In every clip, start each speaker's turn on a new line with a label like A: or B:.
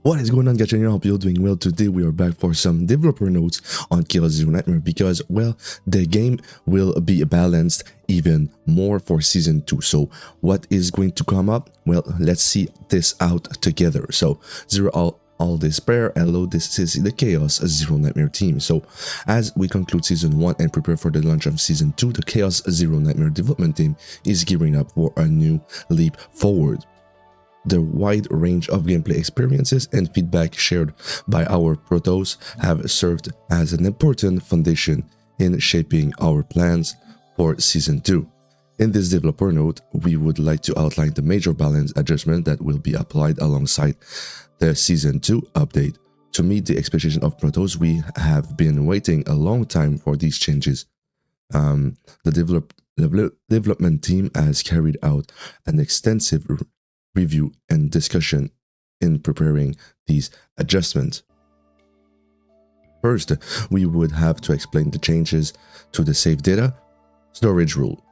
A: What is going on, Gacha? I hope you're doing well. Today we are back for some developer notes on Chaos Zero Nightmare because, well, the game will be balanced even more for Season 2. So what is going to come up? Well, let's see this out together. So, all despair. Hello, this is the Chaos Zero Nightmare team. So, as we conclude Season 1 and prepare for the launch of Season 2, the Chaos Zero Nightmare development team is gearing up for a new leap forward. The wide range of gameplay experiences and feedback shared by our protos have served as an important foundation in shaping our plans for Season 2. In this developer note, we would like to outline the major balance adjustment that will be applied alongside the Season 2 update. To meet the expectation of protos, we have been waiting a long time for these changes. The development team has carried out an extensive review and discussion in preparing these adjustments. First, we would have to explain the changes to the save data storage rule.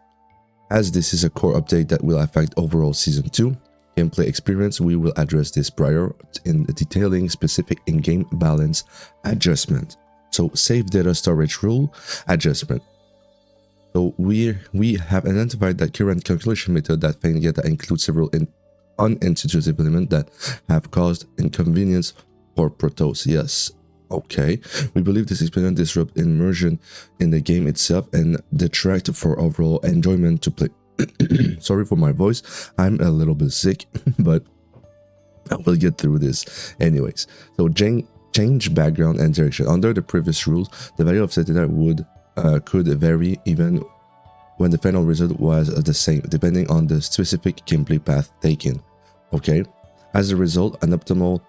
A: As this is a core update that will affect overall Season 2 gameplay experience, we will address this prior in detailing specific in-game balance adjustment. So, save data storage rule adjustment. So we have identified that current calculation method that failed data includes several unintuitive elements that have caused inconvenience for protos. Yes, okay. We believe this experiment disrupts immersion in the game itself and detract for overall enjoyment to play. Sorry for my voice, I'm a little bit sick, but I will get through this anyways. So change background and direction. Under the previous rules, the value of set data could vary even when the final result was the same, depending on the specific gameplay path taken. Okay, as a result, an optimal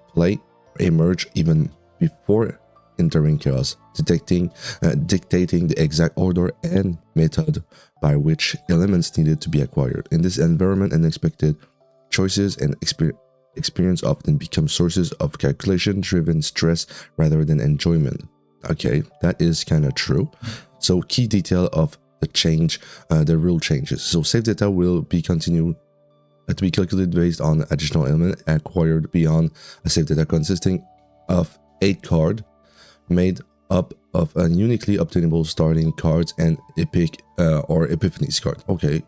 A: play emerged even before entering chaos, dictating the exact order and method by which elements needed to be acquired. In this environment, unexpected choices and experience often become sources of calculation-driven stress rather than enjoyment. Okay, that is kind of true. So, key detail of the rule changes. So save data will be continued to be calculated based on additional element acquired beyond a save data consisting of 8 cards made up of a uniquely obtainable starting cards and epic or epiphanies card. Okay,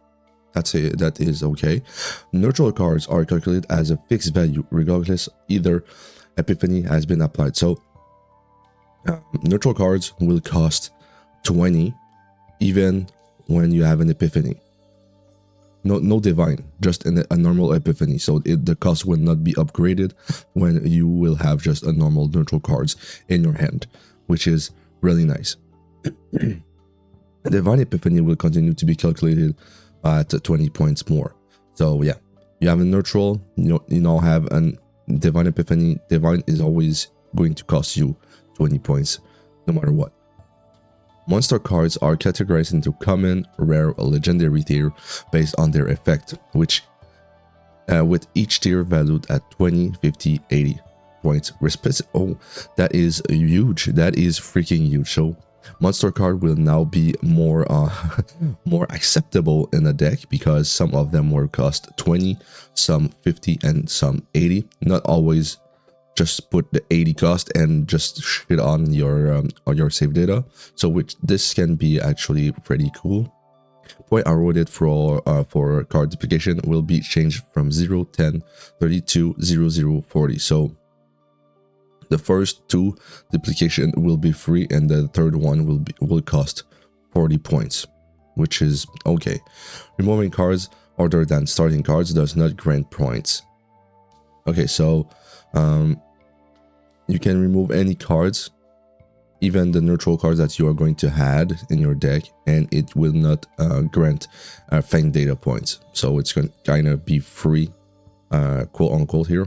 A: that is okay. Neutral cards are calculated as a fixed value regardless either epiphany has been applied. So neutral cards will cost 20 even when you have an epiphany. No divine, just a normal epiphany. So the cost will not be upgraded when you will have just a normal neutral cards in your hand, which is really nice. Divine epiphany will continue to be calculated at 20 points more. So yeah, you have a neutral, you now have a divine epiphany. Divine is always going to cost you 20 points no matter what. Monster cards are categorized into common, rare, or legendary tier based on their effect, which with each tier valued at 20, 50, 80 points respectively. Oh, that is huge. That is freaking huge. So monster card will now be more acceptable in a deck because some of them will cost 20, some 50, and some 80. Not always just put the 80 cost and just shit on your save data. So this can be actually pretty cool. Point awarded for card duplication will be changed from 0, 10, 32, 0, 0, 40. So the first 2 duplication will be free and the third one will cost 40 points, which is okay. Removing cards other than starting cards does not grant points. Okay, so you can remove any cards, even the neutral cards that you are going to add in your deck, and it will not grant Fang data points. So it's going to kind of be free, quote unquote here.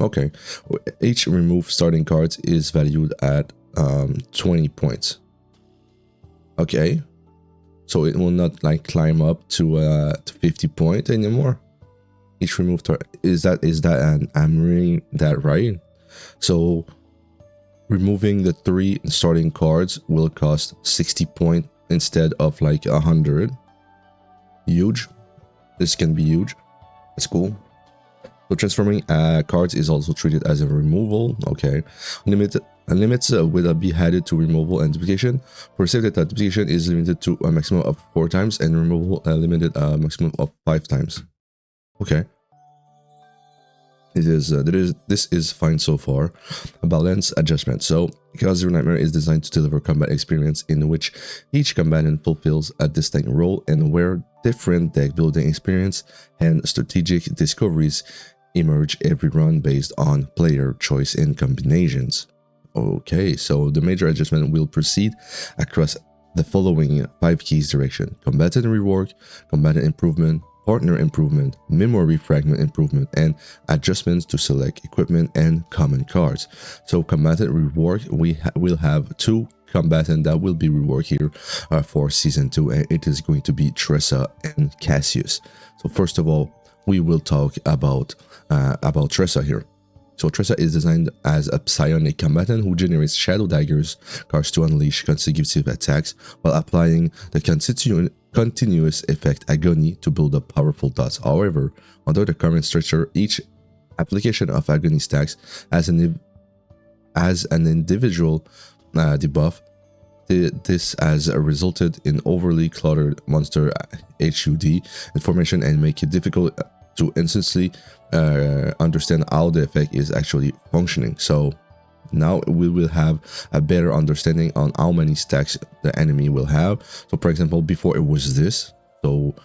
A: Okay, each removed starting cards is valued at 20 points. Okay, so it will not like climb up to 50 points anymore. Each removed is that I'm reading that right? So removing the 3 starting cards will cost 60 points instead of like 100. Huge. This can be huge. It's cool. So transforming cards is also treated as a removal. Okay, limits will be added to removal and duplication. For save data, duplication is limited to a maximum of 4 times and removal limited a maximum of 5 times. Okay, this is fine so far. A balance adjustment. So because Zero Nightmare is designed to deliver combat experience in which each combatant fulfills a distinct role and where different deck building experience and strategic discoveries emerge every run based on player choice and combinations. Okay, so the major adjustment will proceed across the following 5 keys direction: combatant rework, combatant improvement, partner improvement, memory fragment improvement, and adjustments to select equipment and common cards. So combatant rework, we will have 2 combatant that will be reworked here for season 2, and it is going to be Tressa and Cassius. So first of all, we will talk about Tressa here. So Tressa is designed as a psionic combatant who generates shadow daggers cards to unleash consecutive attacks while applying the continuous effect Agony to build up powerful dots. However, under the current structure, each application of Agony stacks as an individual debuff. This has resulted in overly cluttered monster HUD information and make it difficult to instantly understand how the effect is actually functioning. So now we will have a better understanding on how many stacks the enemy will have. So for example, before it was this, so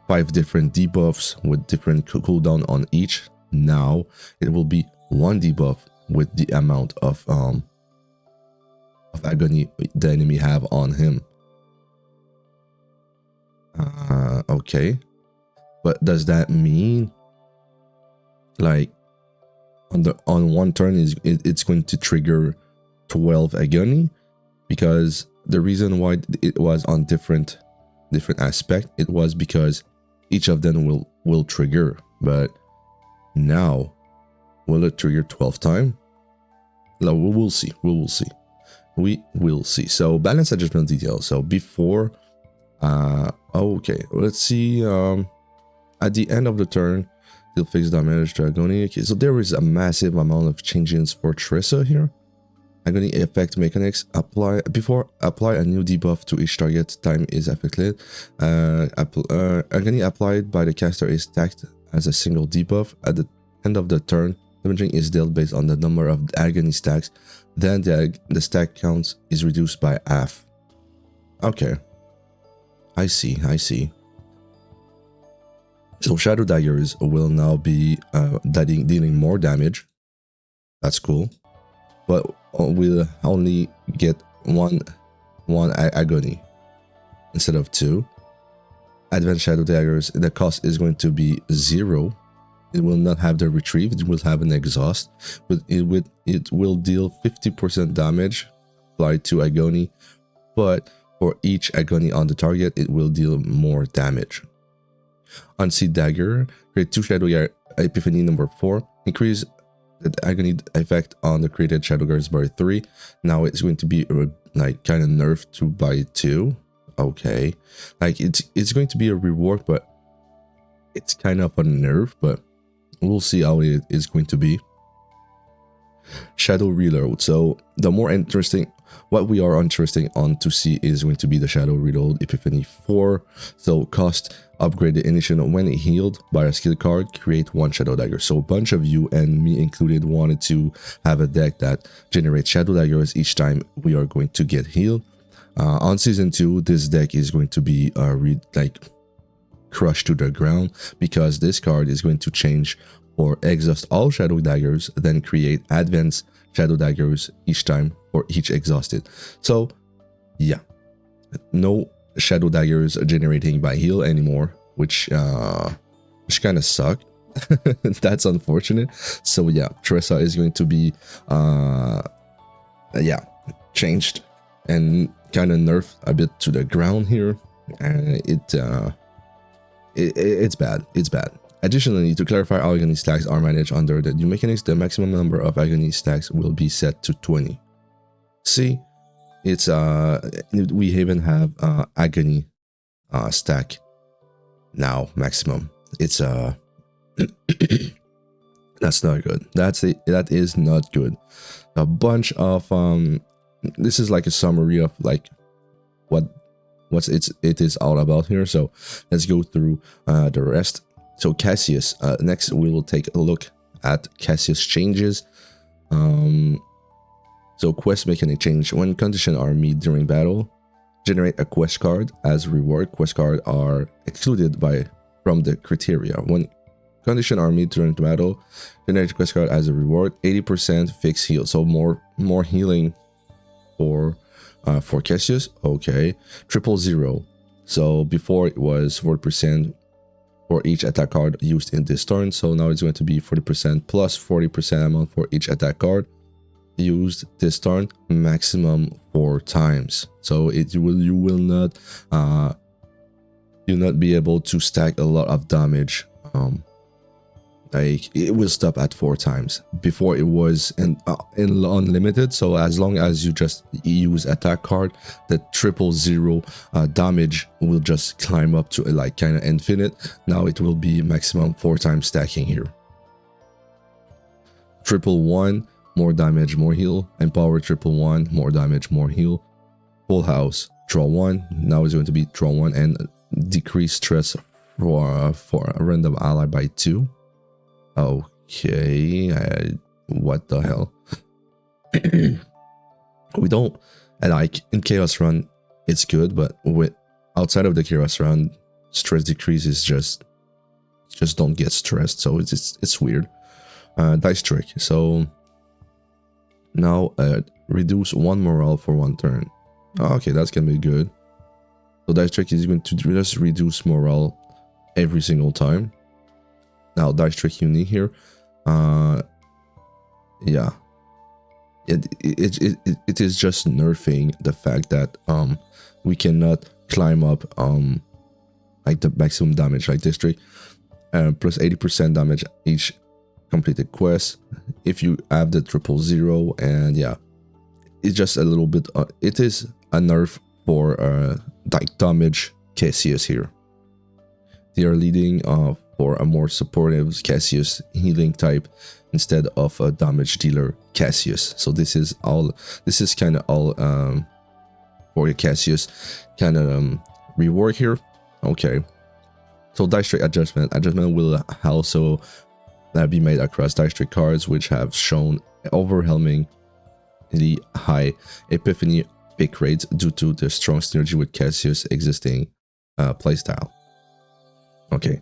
A: 5 different debuffs with different cooldown on each. Now it will be 1 debuff with the amount of agony the enemy have on him. Okay, but does that mean like on one turn it's going to trigger 12 agony? Because the reason why it was on different aspect, it was because each of them will trigger, but now will it trigger 12 times? No, we will see. We will see. So balance adjustment details. So before okay, let's see. At the end of the turn, deal fixed damage to Agony. Okay, so there is a massive amount of changes for Tressa here. Agony effect mechanics apply a new debuff to each target time is affected. Agony applied by the caster is stacked as a single debuff. At the end of the turn, damaging is dealt based on the number of Agony stacks. Then the stack count is reduced by half. Okay, I see. So Shadow Daggers will now be dealing more damage. That's cool. But we'll only get one Agony instead of 2. Advanced Shadow Daggers, the cost is going to be 0. It will not have the retrieve, it will have an exhaust. But it will deal 50% damage applied to Agony. But for each Agony on the target, it will deal more damage. Unseat Dagger, create 2 Shadow Epiphany number 4, increase the Agony effect on the created Shadow Guards by 3. Now it's going to be like kind of nerfed to by 2. Okay, like it's going to be a rework, but it's kind of a nerf, but we'll see how it is going to be. Shadow Reload. So the more interesting, what we are interesting on to see is going to be the Shadow Reload Epiphany 4. So cost upgrade the initiation when healed by a skill card, create 1 Shadow Dagger. So a bunch of you, and me included, wanted to have a deck that generates Shadow Daggers each time we are going to get healed. On season 2, this deck is going to be crushed to the ground, because this card is going to change or exhaust all Shadow Daggers, then create advanced Shadow Daggers each time for each exhausted. So yeah, no Shadow Daggers generating by heal anymore, which kind of suck. That's unfortunate. So yeah, Tressa is going to be changed and kind of nerfed a bit to the ground here, and it's bad. Additionally, to clarify how Agony stacks are managed under the new mechanics, the maximum number of Agony stacks will be set to 20. See, it's we even have Agony stack now maximum. It's That's not good. That is not good. A bunch of this is like a summary of like it is all about here. So let's go through the rest. So Cassius, next we will take a look at Cassius changes. So quest mechanic change. When conditions are met during battle, generate a quest card as reward. Quest cards are excluded from the criteria. When conditions are met during the battle, generate a quest card as a reward. 80% fixed heal, so more healing for Cassius. Okay, 000. So before it was 40% for each attack card used in this turn. So now it's going to be 40% plus 40% amount for each attack card used this turn, maximum 4 times. So you will not you'll not be able to stack a lot of damage. Like it will stop at 4 times. Before it was in unlimited, so as long as you just use attack card, the 000 damage will just climb up to like kind of infinite. Now it will be maximum 4 times stacking here. 111, more damage, more heal. Empower 111, more damage, more heal. Full house, draw 1. Now it's going to be draw 1 and decrease stress for a random ally by 2. Okay, what the hell? We don't, and like in chaos run it's good, but with outside of the chaos run, stress decrease is just don't get stressed, so it's weird. Dice trick. So now reduce 1 morale for 1 turn. Okay, that's gonna be good. So dice trick is going to just reduce morale every single time. Now dice trick unique here. Yeah, it is just nerfing the fact that we cannot climb up like the maximum damage like this trick, plus 80% damage each completed quest if you have the 000. And yeah, it's just a little bit it is a nerf for like damage Cassius here. They are leading for a more supportive Cassius healing type instead of a damage dealer Cassius. So this is kind of all for Cassius kind of rework here. Okay, so dice trick adjustment will also be made across dice trick cards which have shown overwhelmingly high epiphany pick rates due to the strong synergy with Cassius' existing playstyle. Okay,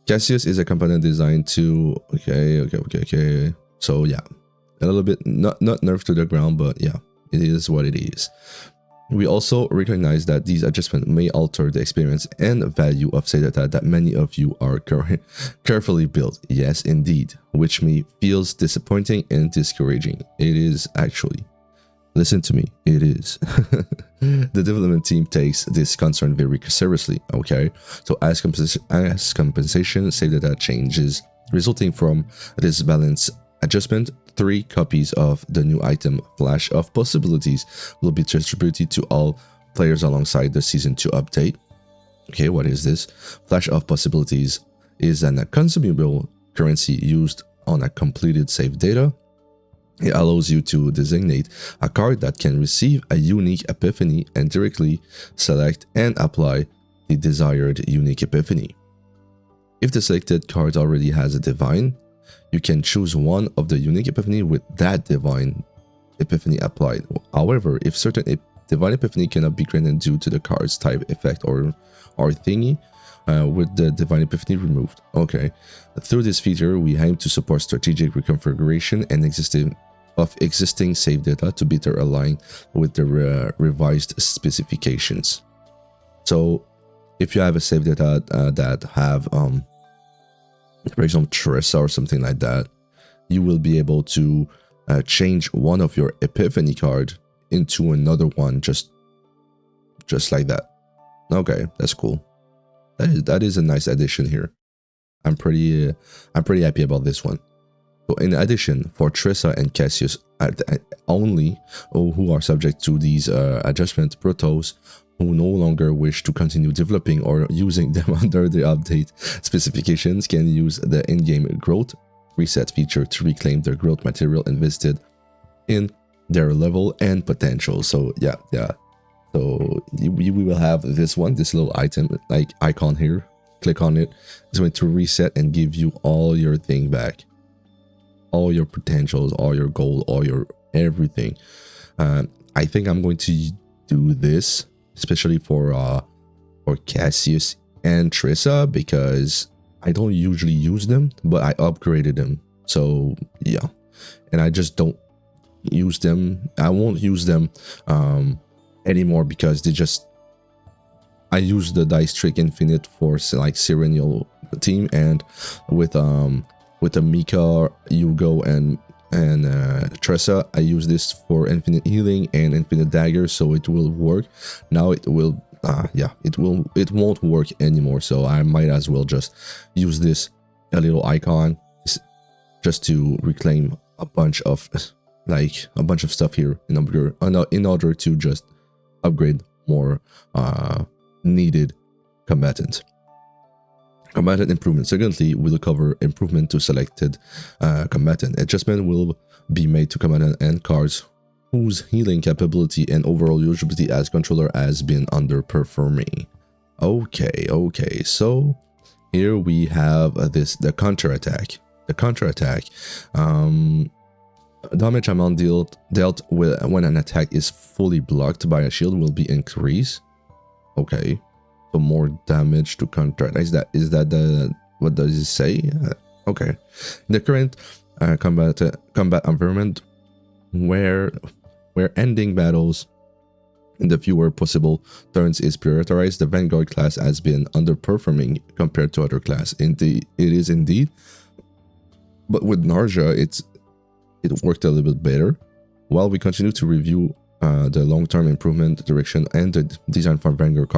A: Cassius is a component designed to okay. So yeah, a little bit not nerfed to the ground, but yeah, it is what it is. We also recognize that these adjustments may alter the experience and value of save data that many of you are carefully built. Yes, indeed, which may feels disappointing and discouraging. It is actually. Listen to me, it is. The development team takes this concern very seriously, okay? So as compensation, save data changes resulting from this balance adjustment, 3 copies of the new item Flash of Possibilities will be distributed to all players alongside the Season 2 update. Okay, what is this? Flash of Possibilities is a consumable currency used on a completed save data. It allows you to designate a card that can receive a unique epiphany and directly select and apply the desired unique epiphany. If the selected card already has a divine, you can choose one of the unique epiphany with that divine epiphany applied. However, if certain divine epiphany cannot be granted due to the card's type, effect, or thingy, with the divine epiphany removed. Okay, through this feature we aim to support strategic reconfiguration and existing save data to better align with the revised specifications. So if you have a save data that have for example Tressa or something like that, you will be able to change one of your epiphany card into another one just like that. Okay, that's cool. That is a nice addition here. I'm pretty happy about this one. So in addition, for Tressa and Cassius only, who are subject to these adjustment protos, who no longer wish to continue developing or using them under the update specifications, can use the in-game growth reset feature to reclaim their growth material invested in their level and potential. So yeah. So we will have this one, this little item, like icon here. Click on it. It's going to reset and give you all your thing back. All your potentials, all your gold, all your everything. I think I'm going to do this, especially for Cassius and Trissa, because I don't usually use them, but I upgraded them. So yeah, and I just don't use them. I won't use them anymore because they just, I use the Dice Trick Infinite for like Serenial team, and with the Mika, Hugo, and Tressa, I use this for infinite healing and infinite dagger, so it will work. Now it will it won't work anymore, so I might as well just use this a little icon just to reclaim a bunch of stuff here in order to just upgrade more needed combatants. Combatant improvement. Secondly, we'll cover improvement to selected combatant. Adjustment will be made to combatant and cards whose healing capability and overall usability as controller has been underperforming. Okay, so here we have the counter attack. The counter attack, damage amount dealt when an attack is fully blocked by a shield will be increased. Okay, so more damage to counter. Is that what does it say? Okay, in the current combat environment, where ending battles in the fewer possible turns is prioritized, the Vanguard class has been underperforming compared to other class. It is indeed, but with Narja, it worked a little bit better. While we continue to review the long-term improvement direction and the design for Vanguard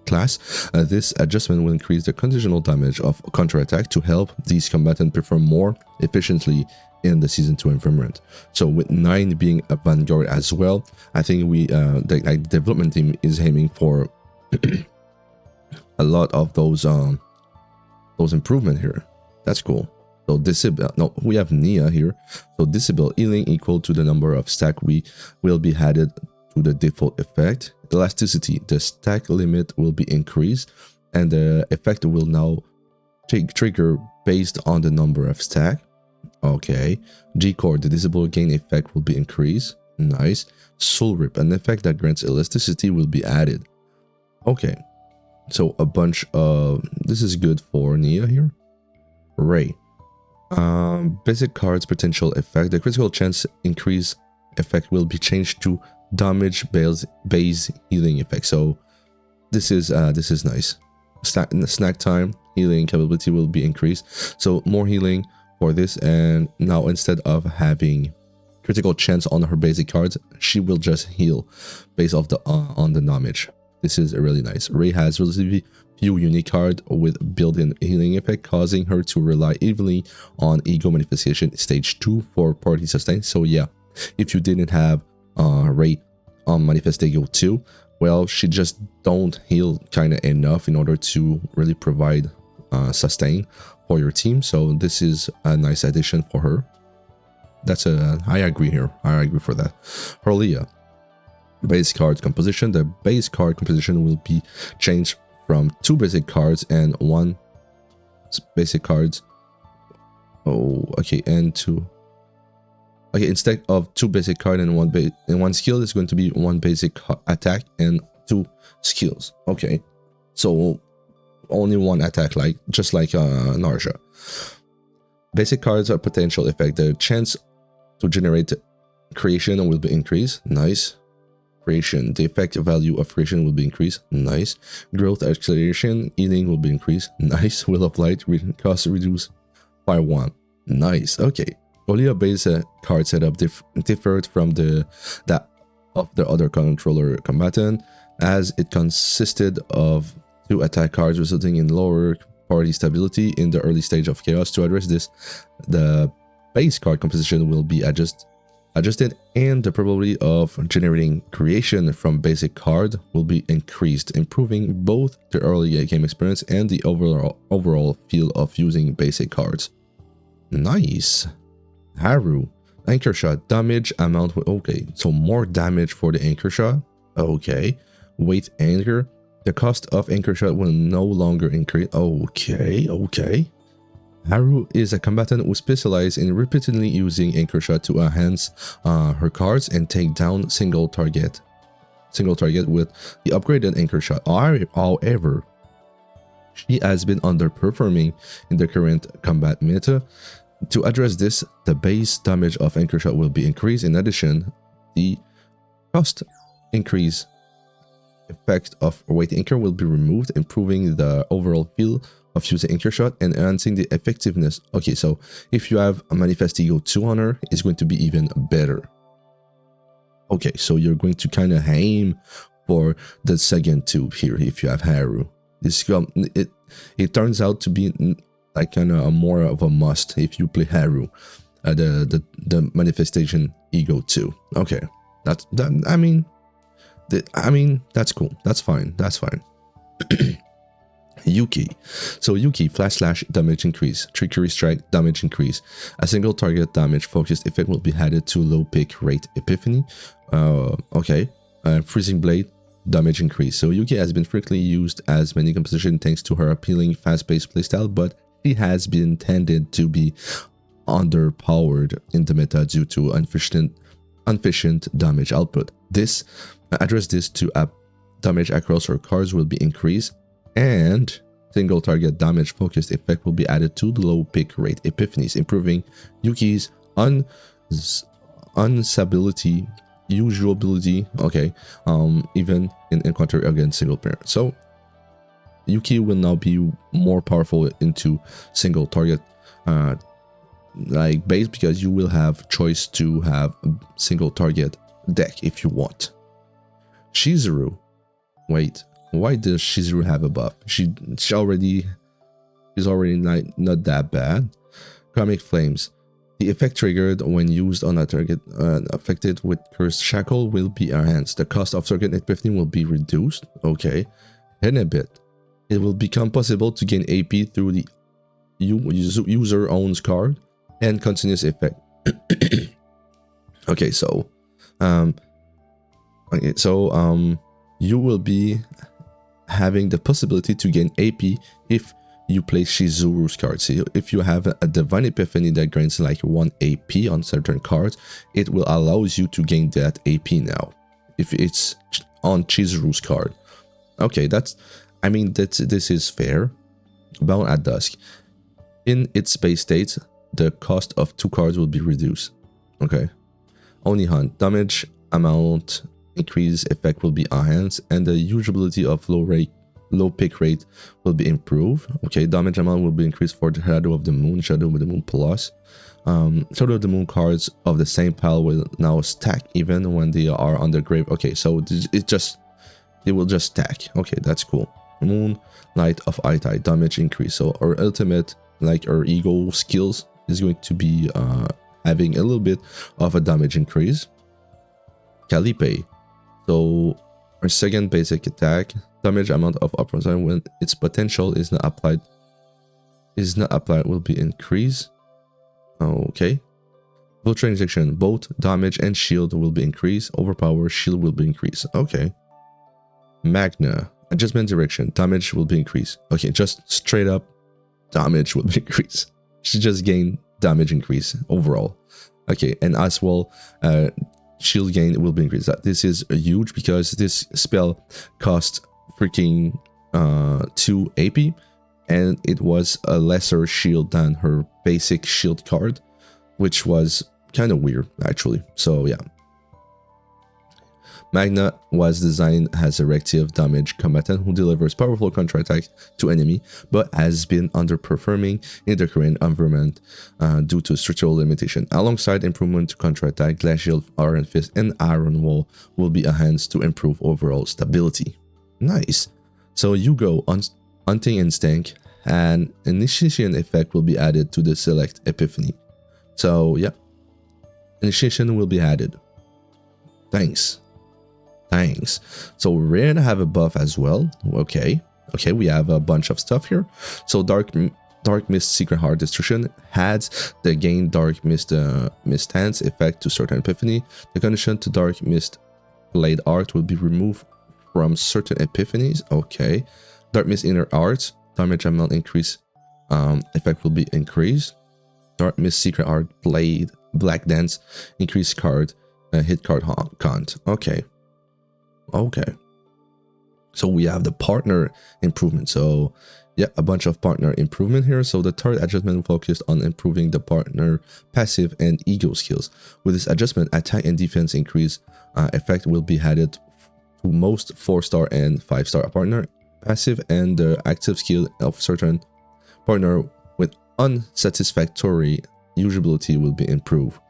A: class, this adjustment will increase the conditional damage of counterattack to help these combatants perform more efficiently in the Season 2 environment. So with 9 being a Vanguard as well, I think the development team is aiming for a lot of those improvement here. That's cool. So disable, no, we have Nia here. So disable healing equal to the number of stack will be added to the default effect. Elasticity, the stack limit will be increased, and the effect will now trigger based on the number of stack. Okay. G-Core, the disable gain effect will be increased. Nice. Soul Rip, an effect that grants elasticity will be added. Okay. So a bunch of, this is good for Nia here. Ray. Basic cards potential effect. The critical chance increase effect will be changed to damage base healing effect. So this is nice. Snack time healing capability will be increased. So more healing for this, and now instead of having critical chance on her basic cards, she will just heal based off on the damage. This is really nice. Ray has relatively few unique cards with built-in healing effect, causing her to rely heavily on Ego Manifestation Stage 2 for party sustain. So yeah, if you didn't have Ray on Manifest Ego 2, well, she just don't heal kind of enough in order to really provide sustain for your team. So this is a nice addition for her. I agree here. I agree for that. Herlia. Base card composition. The base card composition will be changed from 2 basic cards and 1 basic cards. Oh, okay, and 2. Okay, instead of 2 basic cards and 1 skill, it's going to be 1 basic attack and 2 skills. Okay, so only 1 attack, just like Narja. Basic cards are potential effect. The chance to generate creation will be increased. Nice. Creation, the effect value of creation will be increased. Nice. Growth acceleration, healing will be increased. Nice. Will of light, cost reduced by 1. Nice. Okay. Olia base card setup differed from that of the other controller combatant, as it consisted of 2 attack cards, resulting in lower party stability in the early stage of chaos. To address this, the base card composition will be adjusted, and the probability of generating creation from basic card will be increased, improving both the early game experience and the overall feel of using basic cards. Nice. Haru. Anchor shot. Damage amount. Okay, so more damage for the anchor shot. Okay. Weight anchor. The cost of anchor shot will no longer increase. Okay, okay. Haru is a combatant who specializes in repeatedly using anchor shot to enhance her cards and take down single target with the upgraded anchor shot. However, she has been underperforming in the current combat meta. To address this, the base damage of anchor shot will be increased. In addition, the cost increase effect of weight anchor will be removed, improving the overall feel of using anchor shot and enhancing the effectiveness. Okay, so if you have a Manifest Ego 2 on her, it's going to be even better. Okay, so you're going to kind of aim for the second tube here if you have Haru. It turns out to be like kind of more of a must if you play Haru, the Manifestation Ego 2. Okay, I mean that's cool. That's fine. That's fine. Yuki. So Yuki, flash slash damage increase, trickery strike damage increase. A single target damage focused effect will be added to low pick rate epiphany. Okay. Freezing blade damage increase. So Yuki has been frequently used as many composition thanks to her appealing fast-paced playstyle, but she has been tended to be underpowered in the meta due to inefficient damage output. Address this to damage across her cards will be increased, and single target damage focused effect will be added to the low pick rate epiphanies, improving Yuki's usability, okay, even in encounter against single player. So Yuki will now be more powerful into single target like base, because you will have choice to have a single target deck if you want. Shizuru. Wait, why does Shizuru have a buff? She's already not that bad. Karmic Flames. The effect triggered when used on a target affected with Cursed Shackle will be enhanced. The cost of target epiphany will be reduced. Okay. Inhibit. It will become possible to gain AP through the user owns card and continuous effect. Okay, so you will be having the possibility to gain AP if you play Shizuru's card. So if you have a Divine Epiphany that grants like 1 AP on certain cards, it will allow you to gain that AP now if it's on Chizuru's card. Okay, this is fair. Bound at Dusk. In its base state, the cost of 2 cards will be reduced. Okay. Oni Hunt. Damage amount increase effect will be enhanced, and the usability of low pick rate will be improved. Okay, damage amount will be increased for the Shadow of the Moon, Shadow of the Moon Plus. Shadow of the Moon cards of the same pile will now stack even when they are on the grave. Okay, so it will just stack. Okay, that's cool. Moon Light of Itai, damage increase. So our ultimate, like our ego skills, is going to be having a little bit of a damage increase. Calipe. So our second basic attack, damage amount of opposite when its potential is not applied will be increased. Okay. Vulture Injection. Both damage and shield will be increased. Overpower, shield will be increased. Okay. Magna. Adjustment direction. Damage will be increased. Okay, just straight up damage will be increased. She just gained damage increase overall. Okay, and as well, shield gain will be increased. This is huge because this spell cost freaking 2 AP, and it was a lesser shield than her basic shield card, which was kind of weird actually. So yeah. Magna was designed as a reactive damage combatant who delivers powerful counterattacks to enemy, but has been underperforming in the current environment due to structural limitation. Alongside improvement to counterattack, Glacial Iron Fist and Iron Wall will be enhanced to improve overall stability. Nice. So you go on Hunting Instinct, and initiation effect will be added to the select epiphany. So yeah, initiation will be added. Thanks. So we're gonna have a buff as well. Okay, we have a bunch of stuff here. So Dark Dark Mist Secret Heart Destruction adds the gain Dark Mist stance effect to certain epiphany. The condition to Dark Mist Blade Art will be removed from certain epiphanies. Okay. Dark Mist Inner Art damage amount increase effect will be increased. Dark Mist Secret Art Blade Black Dance increase card hit card count. Okay. So we have the partner improvement. So yeah, a bunch of partner improvement here. So the third adjustment focused on improving the partner passive and ego skills. With this adjustment, attack and defense increase effect will be added to most 4-star and 5-star partner passive, and the active skill of certain partner with unsatisfactory usability will be improved.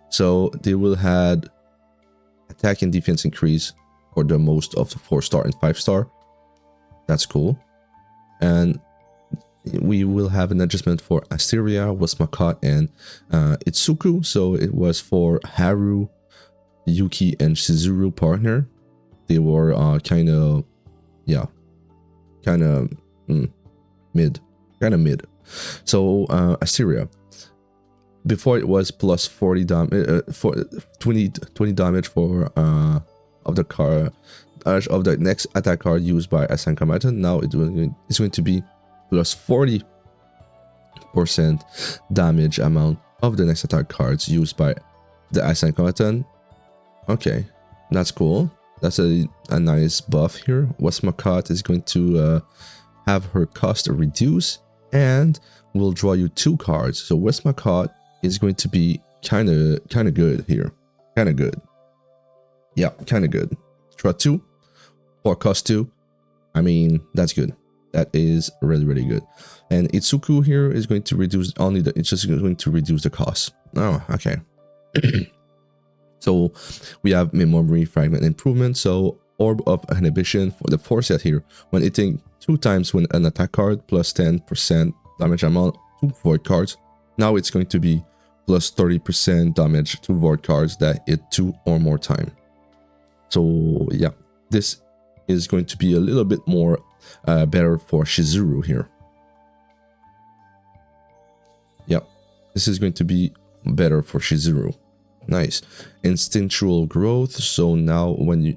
A: So they will have attack and defense increase for the most of the 4-star and 5-star. That's cool. And we will have an adjustment for Asteria, Wasmakat, and Itsuku. So it was for Haru, Yuki, and Shizuru partner. They were kind of mid. So Asteria, before it was plus 40 damage, for 20 damage for of the card of the next attack card used by assigned combatant. Now it's going to be plus 40% damage amount of the next attack cards used by the assigned combatant. Okay, that's cool. That's a nice buff here. Wasmakat is going to have her cost reduce and will draw you 2 cards. So Wasmakat is going to be kind of good here. Kind of good. Yeah, kind of good. Draw 2 or cost 2. I mean, that's good. That is really good. And Itsuku here is going to reduce it's just going to reduce the cost. Oh, okay. So we have memory fragment improvement. So orb of inhibition for the 4 set here. When hitting 2 times when an attack card, plus 10% damage amount to void cards. Now it's going to be plus 30% damage to void cards that hit 2 or more time. So yeah, this is going to be a little bit more better for Shizuru here. Yeah, this is going to be better for Shizuru. Nice. Instinctual growth. So now when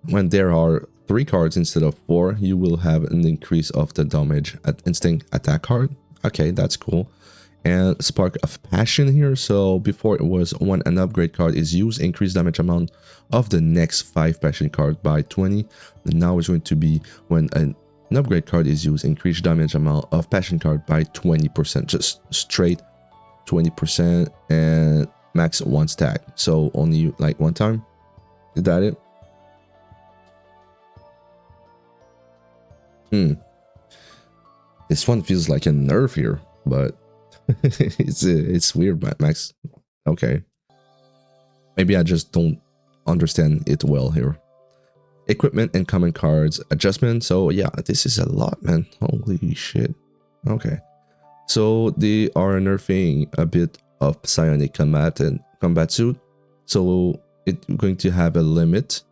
A: there are 3 cards instead of 4, you will have an increase of the damage at instinct attack card. Okay, that's cool. And Spark of Passion here. So before it was when an upgrade card is used, increase damage amount of the next 5 passion card by 20. And now it's going to be when an upgrade card is used, increase damage amount of passion card by 20%. Just straight 20% and max 1 stack. So only like 1 time. Is that it? This one feels like a nerf here, but it's weird, Max. Okay, maybe I just don't understand it well here. Equipment and common cards adjustment. So yeah, this is a lot, man. Holy shit. Okay, so they are nerfing a bit of psionic combat suit. So it's going to have a limit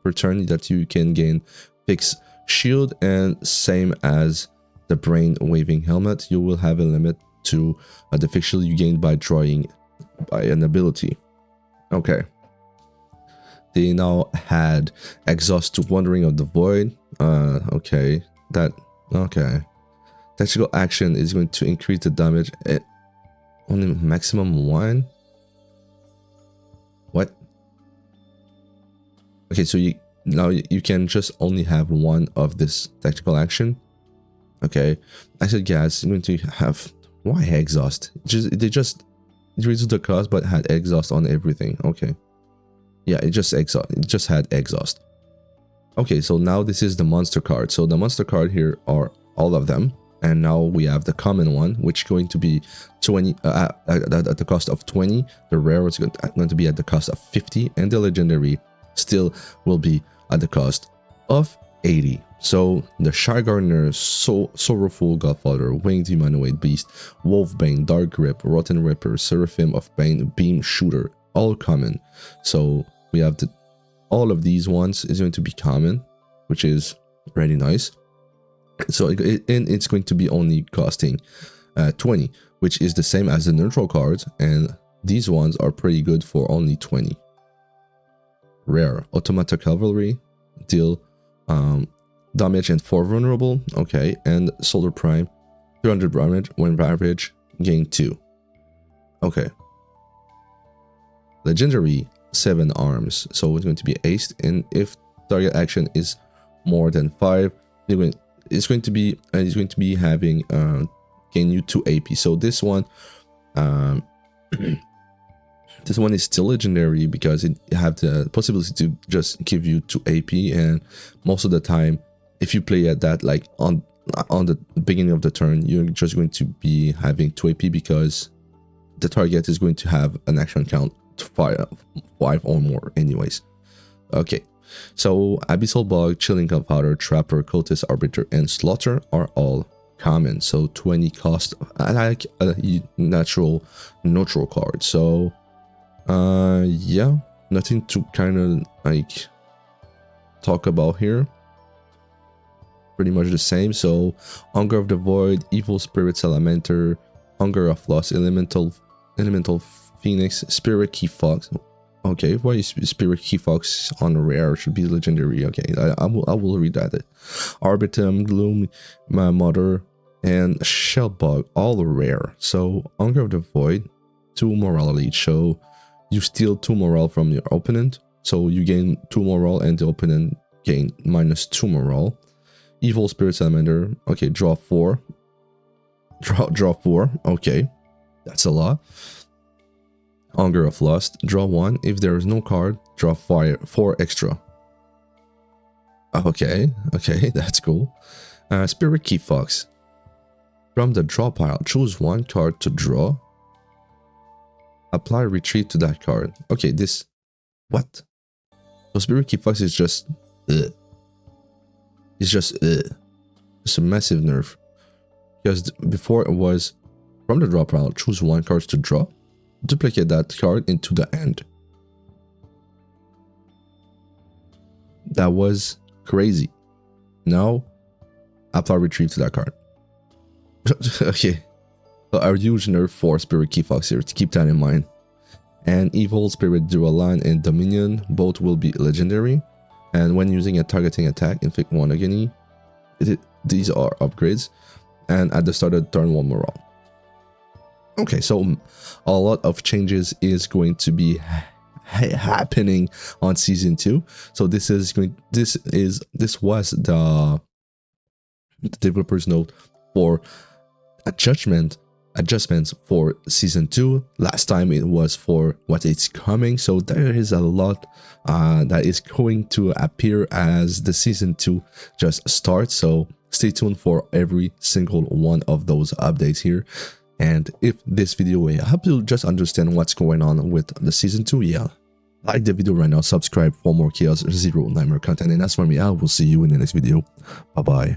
A: per turn that you can gain fixed shield, and same as the brain waving helmet, you will have a limit to the fixed shield you gain by drawing by an ability. Okay, they now had exhaust to Wandering of the Void. Okay, tactical action is going to increase the damage at only maximum 1. What? Okay, so now you can just only have 1 of this tactical action. Okay, acid gas is going to have, why exhaust? They just reduced the cost but had exhaust on everything. Okay, yeah, it just had exhaust. Okay, so now this is the monster card. So the monster card here are all of them, and now we have the common one, which is going to be 20 at the cost of 20. The rare is going to be at the cost of 50, and the legendary still will be at the cost of 80. So the Shy Gardener, Sorrowful Godfather, Winged Humanoid Beast, Wolfbane, Dark Grip, Rotten Ripper, Seraphim of Pain, Beam Shooter, all common. So we have all of these ones is going to be common, which is really nice. So and it's going to be only costing 20, which is the same as the neutral cards, and these ones are pretty good for only 20. Rare Automata Cavalry, deal damage and 4 vulnerable. Okay, and Solar Prime, 300 damage when average, gain 2. Okay. Legendary, 7 arms, so it's going to be aced, and if target action is more than 5, it's going to be having gain you 2 AP. So this one this one is still legendary because it have the possibility to just give you 2 AP, and most of the time if you play at that, like on the beginning of the turn, you're just going to be having 2 AP because the target is going to have an action count 5 or more anyways. Okay, so Abyssal Bug, Chilling Gunpowder, Trapper, Cultist, Arbiter, and Slaughter are all common. So 20 cost. I like a natural neutral card. So yeah, nothing to kind of like talk about here. Pretty much the same. So Hunger of the Void, Evil Spirit Salamander, Hunger of Lost, Elemental Phoenix, Spirit Key Fox. Okay, why is Spirit Key Fox on rare? Should be legendary. Okay, I will read that. Arbitum, Gloom, My Mother, and Shellbug, all rare. So Hunger of the Void, 2 morality. So you steal 2 morale from your opponent. So you gain 2 morale and the opponent gain -2 morale. Evil Spirit Salamander. Okay, draw 4. Draw 4. Okay, that's a lot. Hunger of Lust, draw 1. If there is no card, draw 4 extra. Okay, that's cool. Spirit Key Fox. From the draw pile, choose 1 card to draw. Apply retreat to that card. Okay, this... What? So Spirit Key Fox is just... It's just... It's a massive nerf. Because before it was... From the draw pile, choose 1 card to draw. Duplicate that card into the end. That was crazy. Now, apply retreat to that card. Okay. So a huge nerf for Spirit Key Fox here, to keep that in mind. And Evil Spirit Dual Line and Dominion, both will be legendary. And when using a targeting attack, inflict 1 agony. These are upgrades. And at the start of turn 1 morale. Okay, so a lot of changes is going to be happening on season 2. So this was the developer's note for adjustments for season 2. Last time it was for what is coming. So there is a lot that is going to appear as the season 2 just starts. So stay tuned for every single one of those updates here. And if this video will help you just understand what's going on with the season 2, yeah, like the video right now, subscribe for more Chaos Zero Nightmare content, and that's from me. I will see you in the next video. Bye bye.